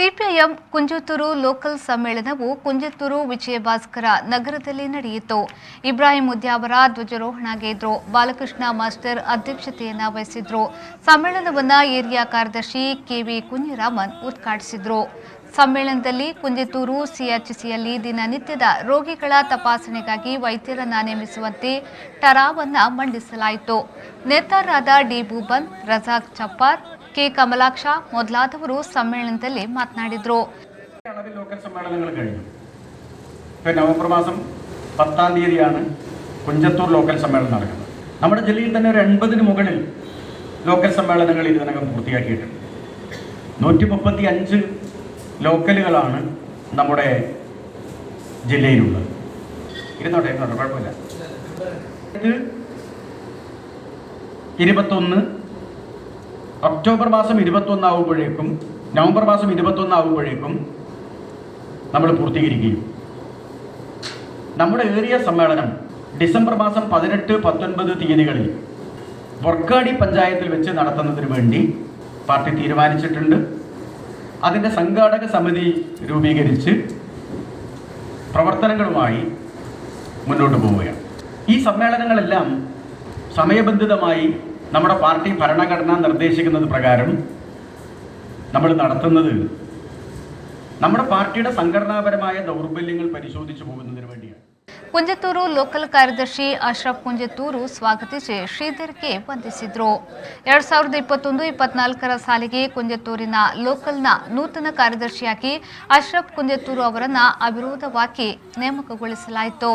CPIM Kunjathur local ಸಮ್ಮೇಳನವು Kunjathur Vijayabhaskara ನಗರದಲ್ಲಿ ನಡೆಯಿತು. Ibrahim ಮುದ್ಯಾವರ ಧ್ವಜಾರೋಹಣಗಿದ್ರು. Balakrishna master ಅಧ್ಯಕ್ಷತೆಯನ್ನು ವಹಿಸಿದ್ರು. ಸಮ್ಮೇಳನವನ್ನು ಏರಿಯಾ ಕಾರ್ಯದರ್ಶಿ ಕೆವಿ ಕುഞ്ഞിರಾಮನ್ ಉದ್ಘಾಟಿಸಿದರು. ಸಮ್ಮೇಳನದಲ್ಲಿ ಕುಂಜತ್ತೂರು ಸಿಎಚ್ಸಿಯಲ್ಲಿ ದಿನನಿತ್ಯದ ರೋಗಿಗಳ ತಪಾಸಣೆಗಾಗಿ ವೈದ್ಯರನ್ನು ನೇಮಿಸುವಂತೆ ಠರಾವನ್ನ ಮಂಡಿಸಲಾಯಿತು. ನೇತಾರರಾದ ಡಿ ಭೂಬನ್, ರಜಾಕ್ ಚಪ್ಪಾರ್, ಕೆ കമലാക്ഷ ಮೊದಲಾದವರು സമ്മേളനದಲ್ಲಿ മാതനാടിದ್ರು. ലോക്കൽ സമ്മേളനങ്ങൾ കഴിഞ്ഞു. നവംബർ മാസം 10-ാം തീയതിയാണ് കുഞ്ചത്തൂർ ലോക്കൽ സമ്മേളനം നടക്കുന്നത്. നമ്മുടെ ജില്ലയിൽ തന്നെ ഒരു 80-ന് മുകളിൽ ലോക്കൽ സമ്മേളനങ്ങൾ ഇതിനകം പൂർത്തിയാക്കിയിട്ടുണ്ട്. 135 ലോക്കലുകളാണ് നമ്മുടെ ജില്ലയിലുള്ളത്. ഇരുന്നോട്ടെ കുഴപ്പമില്ല. 21 ഒക്ടോബർ മാസം 21 ആവുമ്പോഴേക്കും നവംബർ മാസം 21 ആവുമ്പോഴേക്കും നമ്മൾ പൂർത്തീകരിക്കുകയും നമ്മുടെ ഏരിയ സമ്മേളനം ഡിസംബർ മാസം 18-19 തീയതികളിൽ വർക്കാടി പഞ്ചായത്തിൽ വെച്ച് നടത്തുന്നതിന് വേണ്ടി പാർട്ടി തീരുമാനിച്ചിട്ടുണ്ട്. അതിൻ്റെ സംഘാടക സമിതി രൂപീകരിച്ച് പ്രവർത്തനങ്ങളുമായി മുന്നോട്ട് പോവുകയാണ്. ഈ സമ്മേളനങ്ങളെല്ലാം സമയബന്ധിതമായി നമ്മുടെ പാർട്ടി ഭരണഘടന നിർദ്ദേശിക്കുന്നത് പ്രകാരം നമ്മൾ നടത്തുന്നത് നമ്മുടെ പാർട്ടിയുടെ സംഘടനാപരമായ ദൗർബല്യങ്ങൾ പരിശോധിച്ചു പോകുന്നതിന് വേണ്ടിയാണ്. ಕುಂಜತ್ತೂರು ಲೋಕಲ್ ಕಾರ್ಯದರ್ಶಿ ಅಶ್ರಫ್ ಕುಂಜತ್ತೂರು ಸ್ವಾಗತಿಸಿ ಶ್ರೀಧರ್ಗೆ ವಂದಿಸಿದರು. 2021-24 ಸಾಲಿಗೆ ಕುಂಜತ್ತೂರಿನ ಲೋಕಲ್ನ ನೂತನ ಕಾರ್ಯದರ್ಶಿಯಾಗಿ ಅಶ್ರಫ್ ಕುಂಜತ್ತೂರು ಅವರನ್ನು ಅವಿರೋಧವಾಗಿ ನೇಮಕಗೊಳಿಸಲಾಯಿತು.